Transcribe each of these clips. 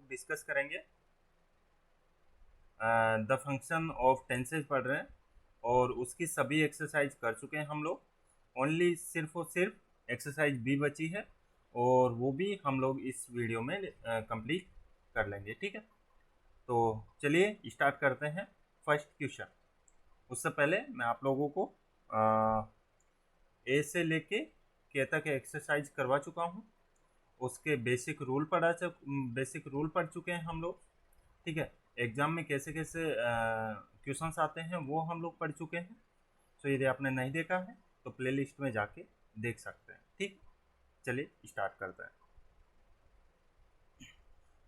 लोग डिस्कस करेंगे। The function of tenses पढ़ रहे हैं और उसकी सभी एक्सरसाइज कर चुके हैं हम लोग। ओनली सिर्फ और सिर्फ एक्सरसाइज बी बची है और वो भी हम लोग इस वीडियो में कंप्लीट कर लेंगे। ठीक है, तो चलिए स्टार्ट करते हैं फर्स्ट क्वेश्चन। उससे पहले मैं आप लोगों को ए से लेके के तक एक्सरसाइज करवा चुका हूँ। उसके बेसिक रूल पढ़ चुके हैं हम लोग। ठीक है, एग्जाम में कैसे कैसे क्वेश्चंस आते हैं वो हम लोग पढ़ चुके हैं। तो यदि आपने नहीं देखा है तो प्लेलिस्ट में जाके देख सकते हैं। ठीक, चलिए स्टार्ट करते हैं।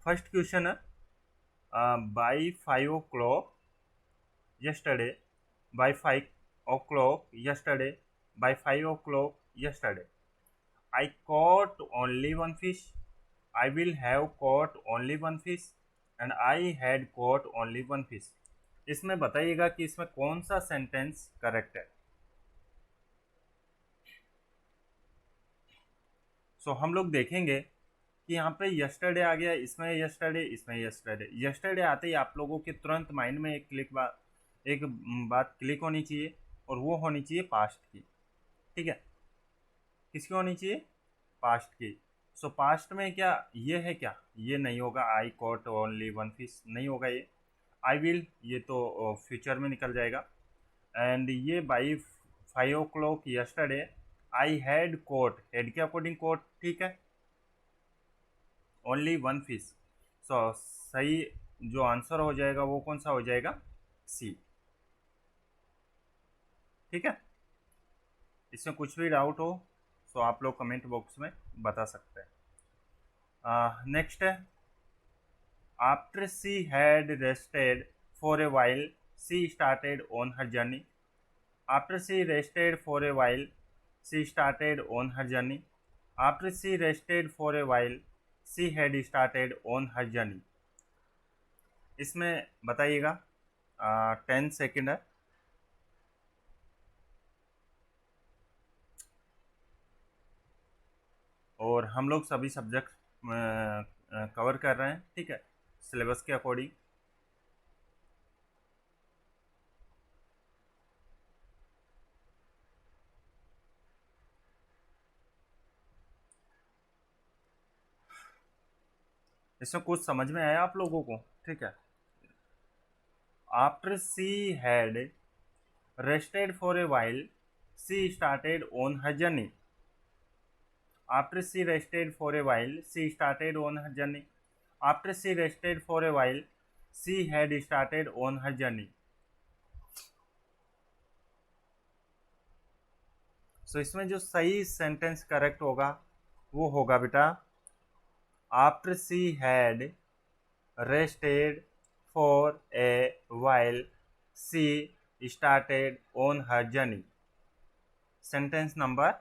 फर्स्ट क्वेश्चन है, by 5 o'clock yesterday, by 5 o'clock yesterday, by 5 o'clock yesterday, I caught only one fish. I will have caught only one fish and I had caught only one fish. इसमें बताइएगा कि इसमें कौन सा sentence correct है। सो हम लोग देखेंगे कि यहाँ पे यस्टरडे आ गया, इसमें यस्टरडे आते ही आप लोगों के तुरंत माइंड में एक बात क्लिक होनी चाहिए और वो होनी चाहिए पास्ट की। ठीक है, किसकी होनी चाहिए? पास्ट की। सो पास्ट में क्या ये है? क्या ये नहीं होगा? आई कॉट ओनली वन फिश नहीं होगा ये। आई विल ये तो फ्यूचर में निकल जाएगा। एंड ये by 5 o'clock yesterday I had caught, had के अकॉर्डिंग कोट। ठीक है, ओनली वन फिश। सो सही जो आंसर हो जाएगा वो कौन सा हो जाएगा? सी। ठीक है, इसमें कुछ भी डाउट हो तो आप लोग कमेंट बॉक्स में बता सकते हैं। नेक्स्ट है, after she had rested for a while she started on her journey. After she rested for a while she started on her journey. After she rested for a while she had started on her journey. इसमें बताइएगा। 10 second है। और हम लोग सभी subject cover कर रहे हैं। ठीक है, सिलेबस के अकॉर्डिंग। इसमें कुछ समझ में आया आप लोगों को? ठीक है, after she had rested for a while she started on her journey. After she rested for a while she started on her journey. After she rested for a while she had started on her journey. So इसमें जो सही sentence correct होगा वो होगा बेटा, after she had rested for a while she started on her journey. Sentence number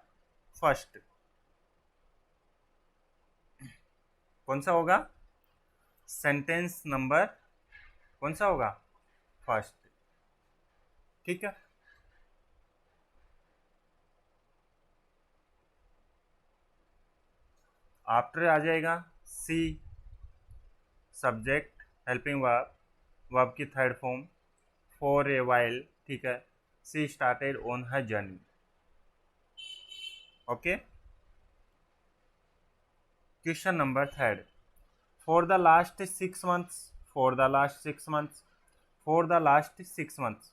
first कौन सा होगा? सेंटेंस नंबर कौन सा होगा? फर्स्ट। ठीक है, आफ्टर आ जाएगा she, subject helping verb, verb की third form, for a while. ठीक है, she started on her journey. Okay, question number third, for the last 6 months, for the last 6 months, for the last 6 months।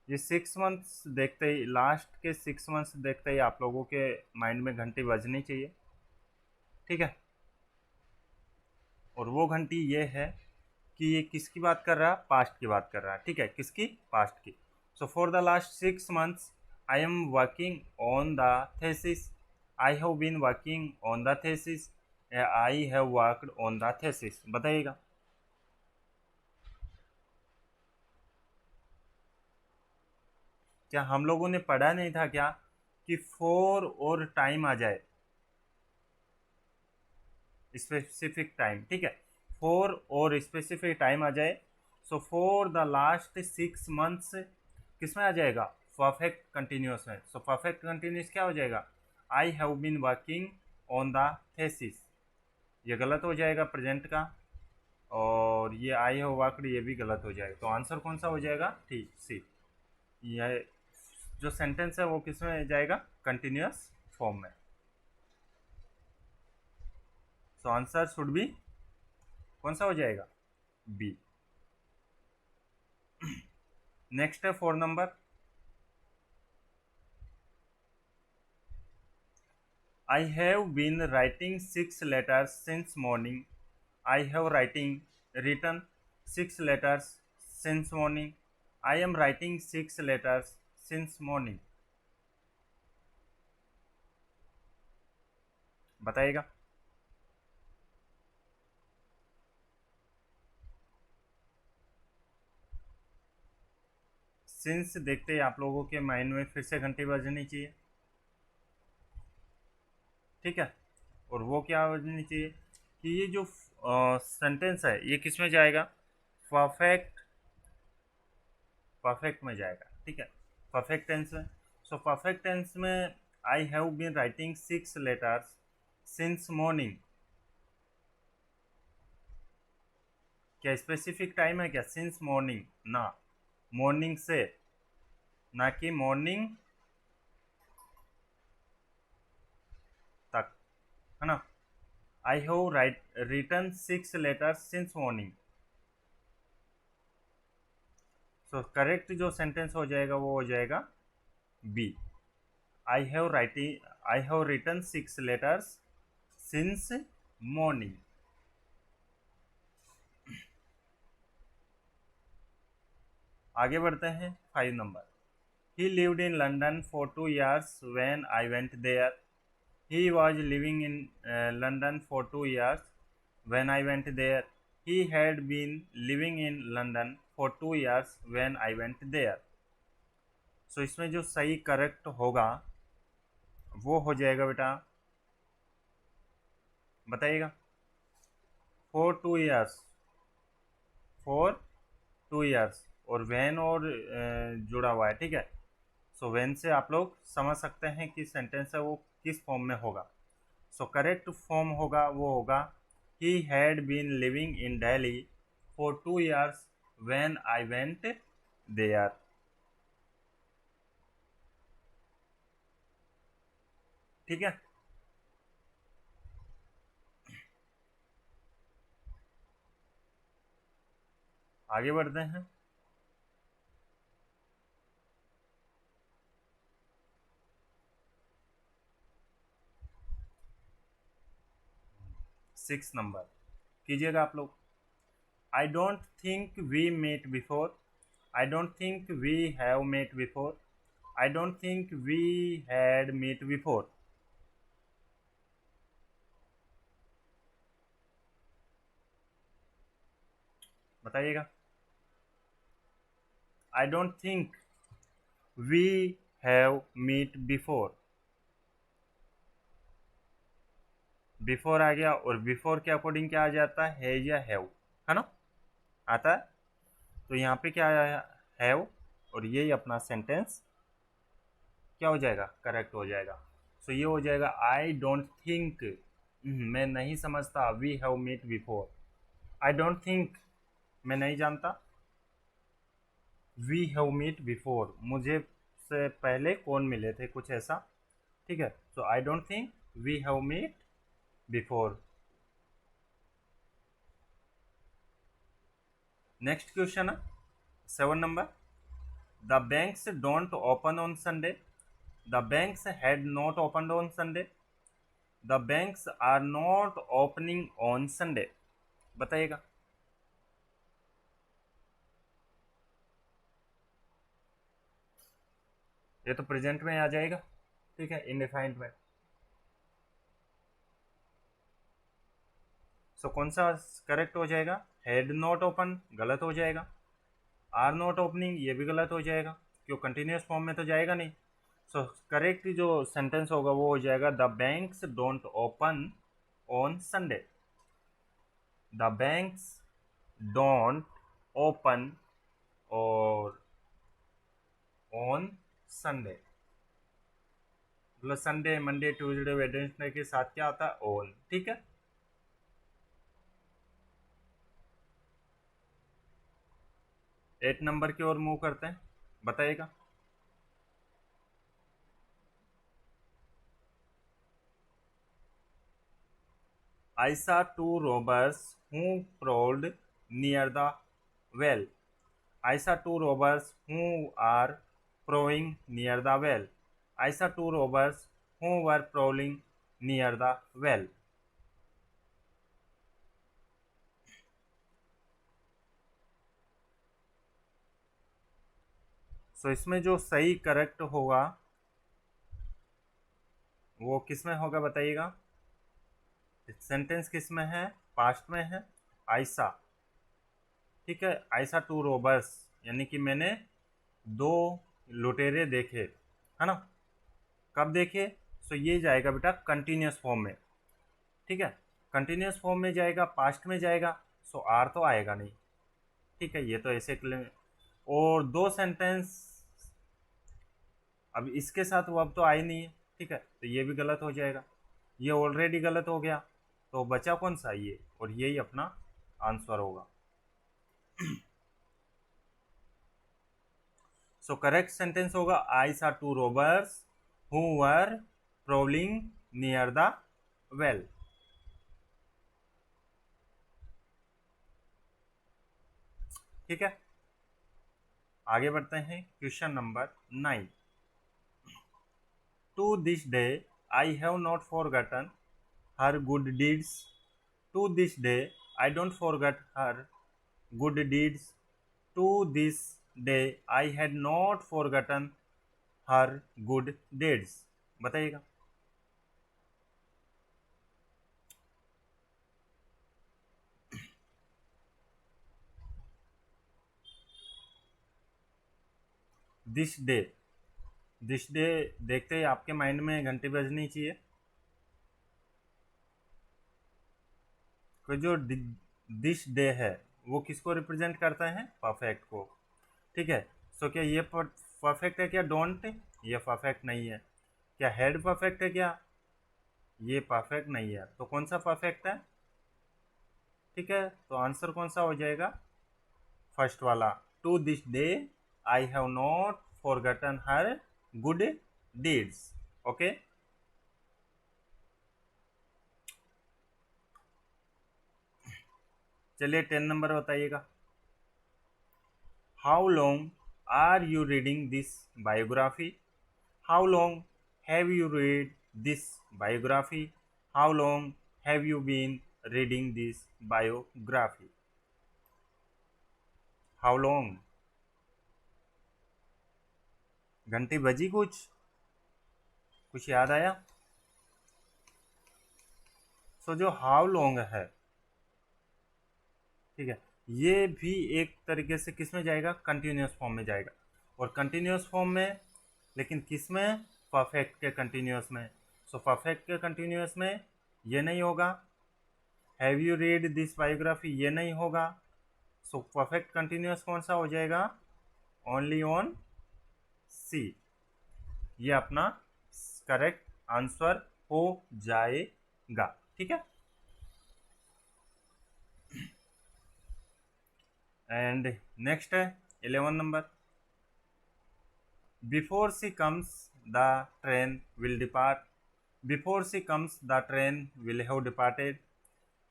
ये 6 months देखते ही, last के 6 months देखते ही आप लोगों के माइंड में घंटी बजनी चाहिए। ठीक है, और वो घंटी ये है कि ये किसकी बात कर रहा है? पास्ट की बात कर रहा है। ठीक है, किसकी? पास्ट की। So for the last 6 months I am working on the thesis. I have been working on the thesis, I have worked on the thesis. बताइएगा। क्या हम लोगों ने पढ़ा नहीं था क्या कि फॉर और टाइम आ जाए, स्पेसिफिक टाइम। ठीक है, फॉर और स्पेसिफिक टाइम आ जाए। सो फॉर द लास्ट 6 months किस में आ जाएगा? परफेक्ट कंटिन्यूस में। सो परफेक्ट कंटिन्यूस क्या हो जाएगा? I have been working on the thesis. ये गलत हो जाएगा प्रेजेंट का। और ये आई है वर्कड, ये भी गलत हो जाएगा। तो आंसर कौन सा हो जाएगा? ठीक, सी। यह जो सेंटेंस है वो किस में जाएगा? कंटिन्यूअस फॉर्म में। सो आंसर शुड बी कौन सा हो जाएगा? बी। नेक्स्ट है 4 number. I have been writing 6 letters since morning. I have written 6 letters since morning. I am writing 6 letters since morning. बताइएगा। सिंस देखते ही आप लोगों के माइंड में फिर से घंटी बजनी चाहिए, ठीक है। और वो क्या बजनी चाहिए कि ये जो सेंटेंस है ये किस में जाएगा? परफेक्ट, परफेक्ट में जाएगा, ठीक है, परफेक्ट टेंस में। सो परफेक्ट टेंस में I have been writing 6 letters since morning. क्या स्पेसिफिक टाइम है क्या? सिंस मॉर्निंग ना, मॉर्निंग से, ना कि मॉर्निंग तक, है ना। I have written 6 letters since morning. So correct जो सेंटेंस हो जाएगा वो हो जाएगा B. I have written 6 letters since morning. आगे बढ़ते हैं 5 number. He lived in London for 2 years when I went there. He was living in London for 2 years when I went there. He had been living in London for 2 years when I went there. So इसमें जो सही correct होगा वो हो जाएगा बेटा, बताइएगा। For 2 years, for 2 years और वैन और जुड़ा हुआ है, ठीक है। सो वैन से आप लोग समझ सकते हैं कि सेंटेंस है वो किस फॉर्म में होगा। सो करेक्ट फॉर्म होगा वो होगा he had been living in Delhi for 2 years when I went there. ठीक है, आगे बढ़ते हैं। 6 नंबर कीजिएगा आप लोग। I don't think we met before. I don't think we have met before. I don't think we had met before. बताइएगा। I don't think we have meet before. Before आ गया और बिफोर के अकॉर्डिंग क्या आ जाता है? हैज या have, है ना, आता है। तो यहाँ पे क्या आया? हैव, और यही अपना सेंटेंस क्या हो जाएगा? करेक्ट हो जाएगा। सो ये हो जाएगा आई डोंट थिंक, मैं नहीं समझता, we have meet before. I don't think, मैं नहीं जानता, वी हैव मीट बिफोर, मुझे से पहले कौन मिले थे, कुछ ऐसा, ठीक है। So I don't think we have meet before. Next question है 7 number. The banks don't open on Sunday. The banks had not opened on Sunday. The banks are not opening on Sunday. बताइएगा। ये तो present में आ जाएगा, ठीक है, इनडिफाइंड में। सो कौन सा करेक्ट हो जाएगा? हैड नॉट ओपन गलत हो जाएगा। आर नॉट ओपनिंग ये भी गलत हो जाएगा, क्यों कंटिन्यूस फॉर्म में तो जाएगा नहीं। सो करेक्ट जो सेंटेंस होगा वो हो जाएगा the banks don't open on Sunday. The banks don't open और ऑन संडे, मतलब संडे, मंडे, ट्यूसडे, वेडनेसडे के साथ क्या आता है? ऑन, ठीक है। 8 नंबर की ओर मूव करते हैं, बताइएगा। I saw two robbers who prowled near the well. I saw two robbers who are prowling near the well. I saw two robbers who were prowling near the well. So इसमें जो सही correct होगा वो किस में होगा बताइएगा। Sentence किस में है, पास्ट में है, आयसा, ठीक है। आयसा टू रोबर्स यानी कि मैंने दो लुटेरे देखे, है ना। कब देखे, सो ये जाएगा बेटा कंटिन्यूस फॉर्म में, ठीक है। कंटिन्यूस फॉर्म में जाएगा, पास्ट में जाएगा, सो आर तो आएगा नहीं, ठीक है। ये तो ऐसे और दो सेंटेंस अब इसके साथ वर्ब तो आई नहीं है, ठीक है, तो ये भी गलत हो जाएगा, ये ऑलरेडी गलत हो गया, तो बचा कौन सा, ये, और यही अपना आंसर होगा। सो करेक्ट सेंटेंस होगा I saw two robbers who were prowling near the well. ठीक है, आगे बढ़ते हैं question number 9। To this day I have not forgotten her good deeds. To this day I don't forget her good deeds. To this day I had not forgotten her good deeds, बताइएगा। This day, this day देखते ही आपके mind में घंटी बजनी चाहिए, जो this day है वो किसको रिप्रेजेंट करता है, परफेक्ट को, ठीक है। सो क्या ये परफेक्ट है क्या, डोंट, ये परफेक्ट नहीं है। क्या हेड परफेक्ट है क्या, ये परफेक्ट नहीं है, तो कौन सा परफेक्ट है, ठीक है। तो आंसर कौन सा हो जाएगा, फर्स्ट वाला, to this day I have not forgotten her good deeds, okay. चलिए 10 नंबर बताइएगा। How long are you reading this biography. How long have you read this biography. How long have you been reading this biography. How long, घंटी बजी, कुछ याद आया। सो जो how long है, ठीक है, ये भी एक तरीके से किस में जाएगा, कंटिन्यूस फॉर्म में जाएगा, और कंटिन्यूस फॉर्म में, लेकिन किस में, परफेक्ट के कंटिन्यूस में। सो परफेक्ट के कंटिन्यूस में ये नहीं होगा, have you read this biography ये नहीं होगा। सो परफेक्ट कंटिन्यूस कौन सा हो जाएगा, ओनली ऑन सी, ये अपना करेक्ट आंसर हो जाएगा, ठीक है। एंड नेक्स्ट है 11 number. Before she comes the train will depart. Before she comes the train will have departed,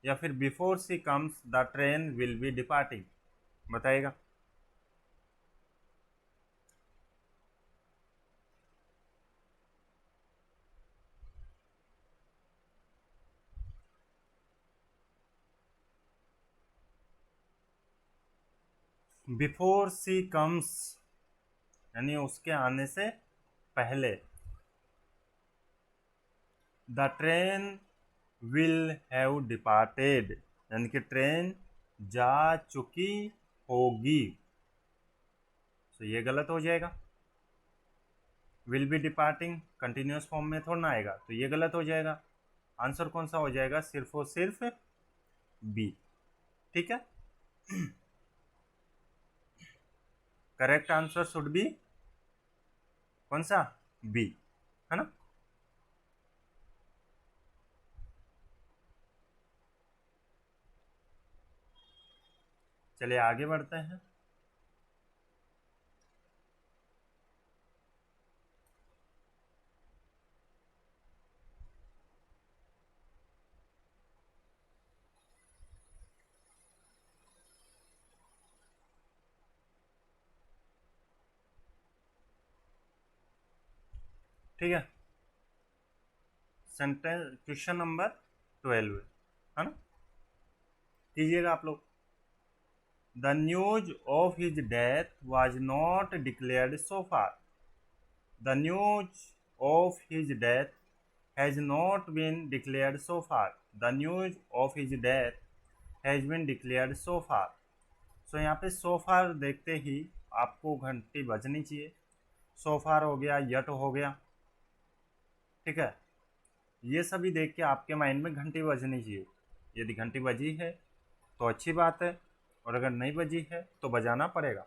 या फिर before she comes the train will be departing, बताइएगा। बिफोर सी कम्स यानी उसके आने से पहले, the train will have departed यानी कि ट्रेन जा चुकी होगी, तो ये गलत हो जाएगा। Will be departing continuous form में थोड़ा ना आएगा, तो ये गलत हो जाएगा। आंसर कौन सा हो जाएगा, सिर्फ और सिर्फ बी, ठीक है। करेक्ट आंसर शुड बी कौन सा, बी, है ना। चलिए आगे बढ़ते हैं। ठीक है, सेंटेंस क्वेश्चन नंबर 12 है ना, कीजिएगा आप लोग। The news of his death was not declared so far. The news of his death has not been declared so far. The news of his death has been declared so far. So यहाँ पे सो फार देखते ही आपको घंटी बजनी चाहिए। सो फार हो गया, yet हो गया, ठीक है, ये सभी देख के आपके माइंड में घंटी बजनी चाहिए। यदि घंटी बजी है तो अच्छी बात है, और अगर नहीं बजी है तो बजाना पड़ेगा।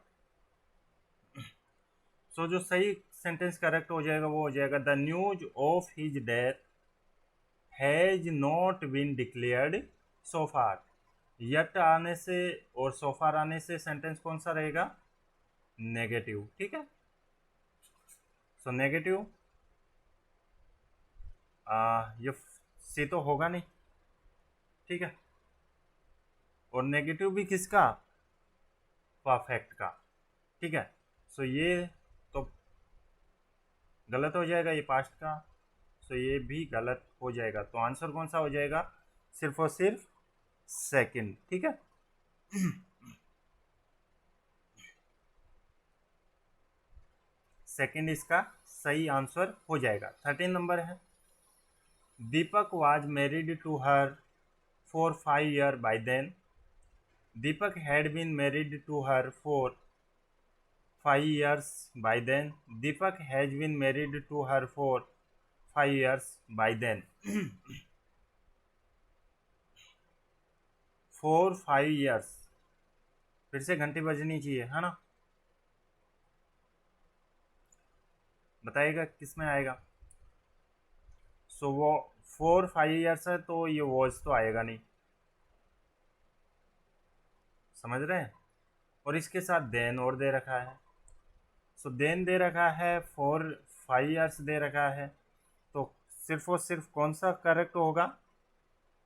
सो जो सही सेंटेंस करेक्ट हो जाएगा वो हो जाएगा the news of his death has not been declared so far. Yet आने से और सो फार आने से सेंटेंस कौन सा रहेगा? नेगेटिव, ठीक है। सो नेगेटिव, ये सी तो होगा नहीं, ठीक है, और नेगेटिव भी किसका? परफेक्ट का, ठीक है। सो ये तो गलत हो जाएगा, ये पास्ट का, सो ये भी गलत हो जाएगा। तो आंसर कौन सा हो जाएगा? सिर्फ और सिर्फ सेकंड, ठीक है। सेकंड इसका सही आंसर हो जाएगा। 13 नंबर है, Deepak was married to her for 5 years by then. Deepak had been married to her for 5 years by then. Deepak has been married to her for 5 years by then. for 5 years, फिर से घंटी बजनी चाहिए, है ना। बताइएगा किस में आएगा। सो वो 4-5 years है तो ये वॉज तो आएगा नहीं, समझ रहे हैं। और इसके साथ देन और दे रखा है, सो देन दे रखा है, 4-5 years दे रखा है, तो सिर्फ और सिर्फ कौन सा करेक्ट होगा?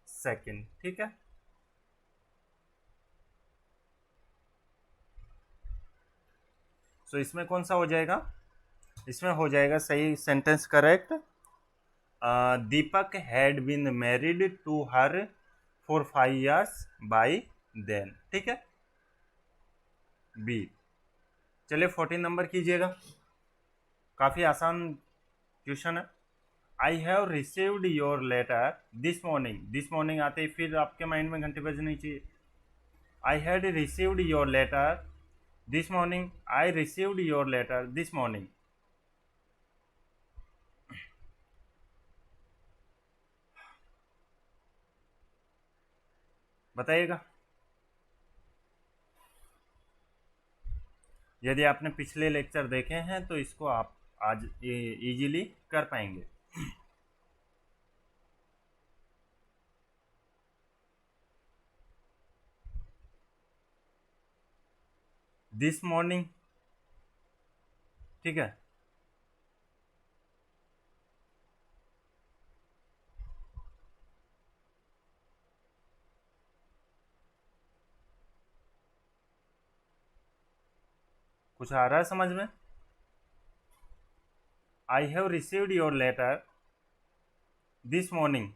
सेकंड, ठीक है। सो इसमें कौन सा हो जाएगा? इसमें हो जाएगा सही sentence correct, Deepak had been married to her for 5 years by then, ठीक है, बी। चलिए 14 नंबर कीजिएगा, काफ़ी आसान क्वेश्चन है। I have received your letter this morning. This morning आते ही फिर आपके माइंड में घंटी बजनी चाहिए। I had received your letter this morning. I received your letter this morning. बताइएगा। यदि आपने पिछले लेक्चर देखे हैं तो इसको आप आज इजीली कर पाएंगे। दिस मॉर्निंग, ठीक है, कुछ आ रहा है समझ में? I have received your letter this morning.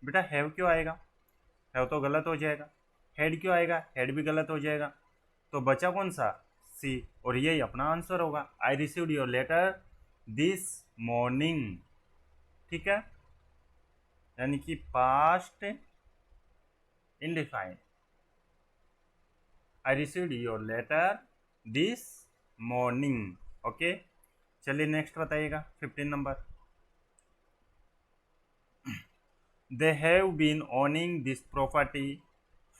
बेटा हैव क्यों आएगा? हैव तो गलत हो जाएगा। हेड क्यों आएगा? हेड भी गलत हो जाएगा। तो बचा कौन सा? सी, और यही अपना आंसर होगा। I received your letter this morning, ठीक है, यानी कि past indefinite. I received your letter this morning, okay. चलिए नेक्स्ट बताइएगा 15 number. They have been owning this property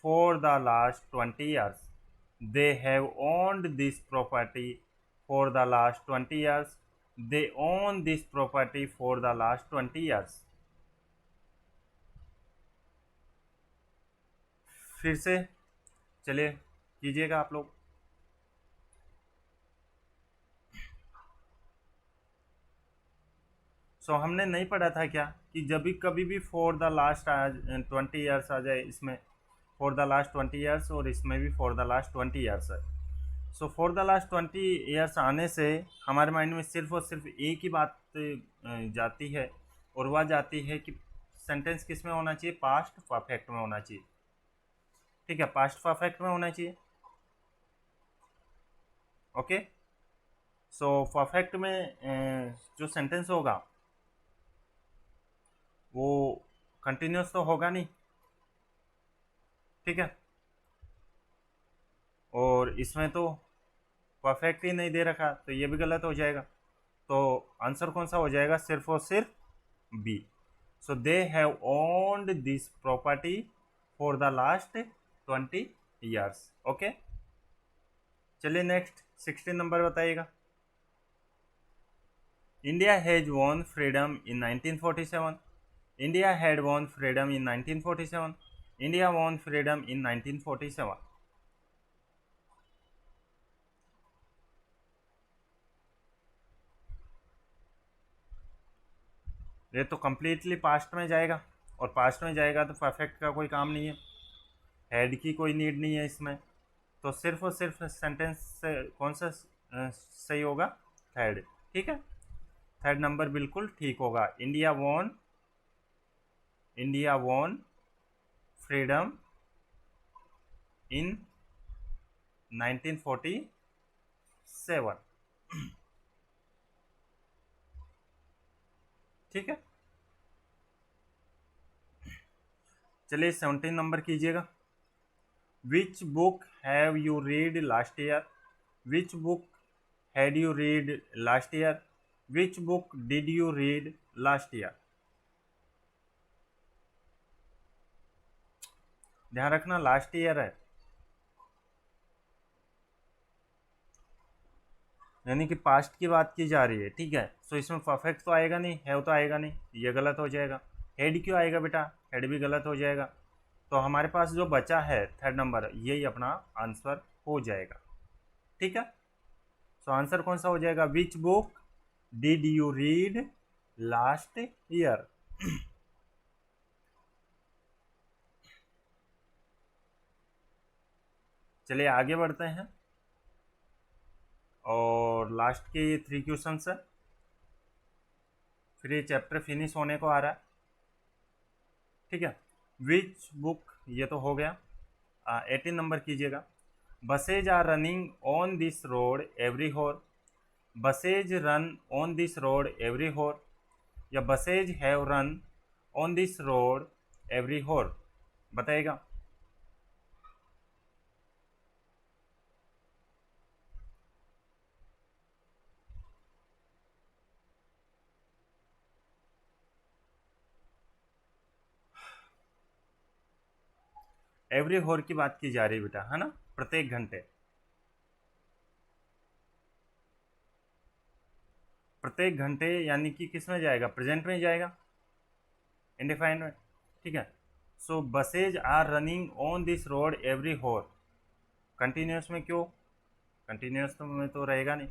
for the last 20 years. They have owned this property for the last 20 years. They own this property for the last 20 years. फिर से चलिए कीजिएगा आप लोग। सो हमने नहीं पढ़ा था क्या कि जब भी कभी भी फॉर द लास्ट 20 ईयर्स आ जाए, इसमें फॉर द लास्ट 20 ईयर्स और इसमें भी फॉर द लास्ट 20 ईयर्स है। सो फॉर द लास्ट 20 ईयर्स आने से हमारे माइंड में सिर्फ और सिर्फ एक ही बात जाती है और वह जाती है कि सेंटेंस किस में होना चाहिए, पास्ट परफेक्ट में होना चाहिए। ठीक है, पास्ट परफेक्ट में होना चाहिए। ओके, सो परफेक्ट में जो सेंटेंस होगा वो कंटिन्यूस तो होगा नहीं। ठीक है, और इसमें तो परफेक्ट ही नहीं दे रखा, तो ये भी गलत हो जाएगा। तो आंसर कौन सा हो जाएगा, सिर्फ और सिर्फ B. So they have owned this property for the last 20 years. Okay, चलिए नेक्स्ट 16 नंबर बताइएगा। India has won freedom in 1947। India had won freedom in 1947। India won freedom in 1947। ये तो कंप्लीटली पास्ट में जाएगा, और पास्ट में जाएगा तो परफेक्ट का कोई काम नहीं है, हैड की कोई नीड नहीं है इसमें। तो सिर्फ और सिर्फ सेंटेंस से कौन सा सही होगा, थर्ड। ठीक है, थर्ड नंबर बिल्कुल ठीक होगा। India won freedom in 1947। ठीक है, चलिए 17 नंबर कीजिएगा। Which book have you read last year. Which book had you read last year. Which book did you read last year. ध्यान रखना लास्ट ईयर है, यानी कि पास्ट की बात की जा रही है। ठीक है, सो इसमें परफेक्ट तो आएगा नहीं, हैव तो आएगा नहीं, ये गलत हो जाएगा। हेड क्यों आएगा बेटा, हेड भी गलत हो जाएगा। तो हमारे पास जो बचा है थर्ड नंबर, यही अपना आंसर हो जाएगा। ठीक है, सो आंसर कौन सा हो जाएगा, which book did you read last year. चलिए आगे बढ़ते हैं, और लास्ट के ये 3 क्वेश्चन है, फिर ये चैप्टर फिनिश होने को आ रहा है। ठीक है, विच बुक ये तो हो गया। 18 नंबर कीजिएगा। Buses are running on this road every hour. Buses run on this road every hour, या buses have run on this road every hour, बताइएगा। एवरी होर की बात की जा रही है बेटा, है ना, प्रत्येक घंटे। प्रत्येक घंटे यानी कि किस में जाएगा, प्रेजेंट में जाएगा, इंडिफाइंड में। ठीक है, so buses are running on this road every hour, continuous में क्यों, कंटिन्यूस तो में तो रहेगा नहीं।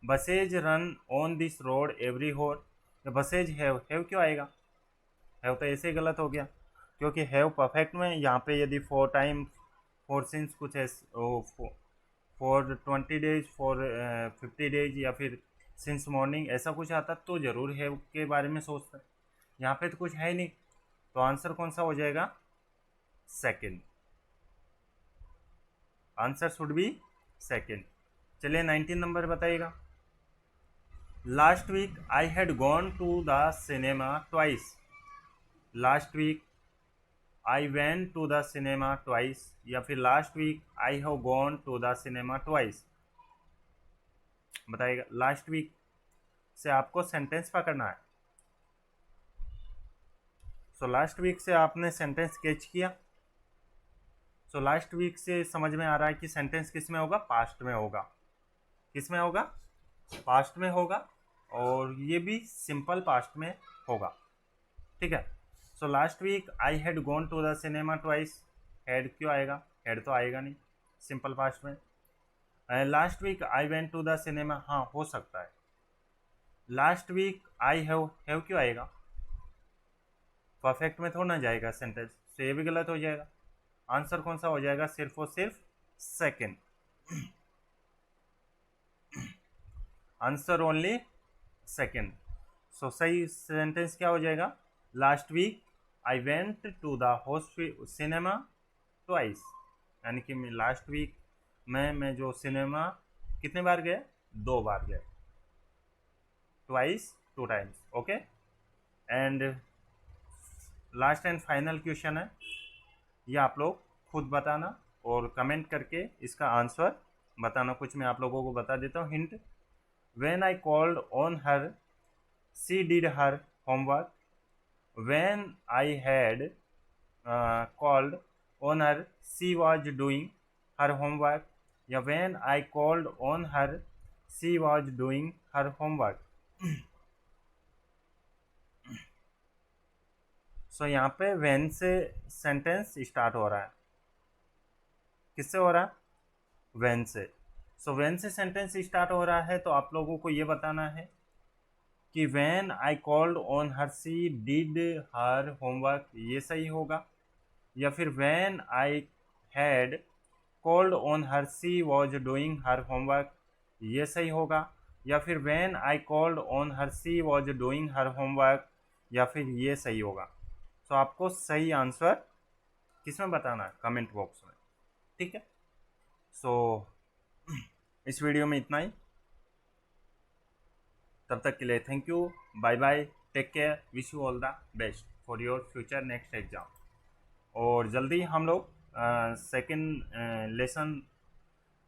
Buses run on this road every hour, buses have क्यों आएगा, हैव तो ऐसे ही गलत हो गया, क्योंकि हैव परफेक्ट में यहाँ पे यदि फोर टाइम, फोर सिंस कुछ है, फॉर 20 डेज, फॉर 50 डेज, या फिर सिंस मॉर्निंग, ऐसा कुछ आता तो जरूर हैव के बारे में सोचता है। यहाँ पे तो कुछ है ही नहीं, तो आंसर कौन सा हो जाएगा, second. Answer should be second. चलिए 19 नंबर बताइएगा। Last week I had gone to the cinema twice. Last week I went to the cinema twice, या फिर last week I have gone to the cinema twice, बताइएगा। Last week से आपको sentence पकड़ना है। So last week से आपने sentence sketch किया। सो लास्ट वीक से समझ में आ रहा है कि सेंटेंस किस में होगा, पास्ट में होगा। किस में होगा, पास्ट में होगा, और ये भी सिंपल पास्ट में होगा। ठीक है, so last week I had gone to the cinema twice, had क्यों आएगा, हैड तो आएगा नहीं, सिंपल पास्ट में। Last week I went to the cinema, हाँ हो सकता है। लास्ट वीक आई हैव क्यों आएगा, परफेक्ट में थोड़ा ना जाएगा सेंटेंस, तो ये भी गलत हो जाएगा। आंसर कौन सा हो जाएगा, सिर्फ और सिर्फ second. Answer only second. So सही सेंटेंस क्या हो जाएगा, last week I went to the host cinema twice, यानी कि लास्ट वीक मैं जो सिनेमा कितने बार गए, 2 बार गए, twice 2 times. Okay, and last and final question है, ये आप लोग खुद बताना और कमेंट करके इसका आंसर बताना। कुछ मैं आप लोगों को बता देता हूँ hint. When I called on her she did her homework, when I had called on her she was doing her homework, या when I called on her she was doing her homework. So यहाँ पे when से sentence start हो रहा है, किससे हो रहा है, व्हेन से। सो व्हेन से सेंटेंस स्टार्ट हो रहा है तो आप लोगों को ये बताना है कि when I called on her she did her homework, ये सही होगा, या फिर when I had called on her she was doing her homework, ये सही होगा, या फिर when I called on her she was doing her homework, या फिर ये सही होगा। तो आपको सही आंसर किसमें बताना है, कमेंट बॉक्स में, ठीक है। सो इस वीडियो में इतना ही, तब तक के लिए thank you, bye bye, take care, wish you all the best for your future next exam. और जल्दी हम लोग सेकंड लेसन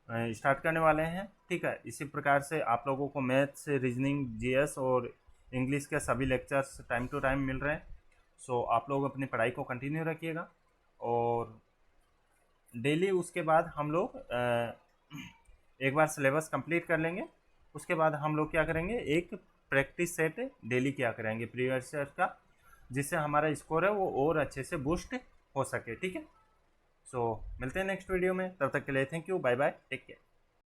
स्टार्ट करने वाले हैं, ठीक है। इसी प्रकार से आप लोगों को मैथ्स, रीजनिंग, जीएस और इंग्लिश के सभी लेक्चर्स टाइम टू टाइम मिल रहे हैं। सो आप लोग अपनी पढ़ाई को कंटिन्यू रखिएगा, और डेली उसके बाद हम लोग एक बार सिलेबस कंप्लीट कर लेंगे, उसके बाद हम लोग क्या करेंगे, एक प्रैक्टिस सेट डेली क्या करेंगे प्रीवियस ईयर का, जिससे हमारा स्कोर है वो और अच्छे से बूस्ट हो सके, ठीक है। सो मिलते हैं नेक्स्ट वीडियो में, तब तक के लिए thank you, bye bye, take care.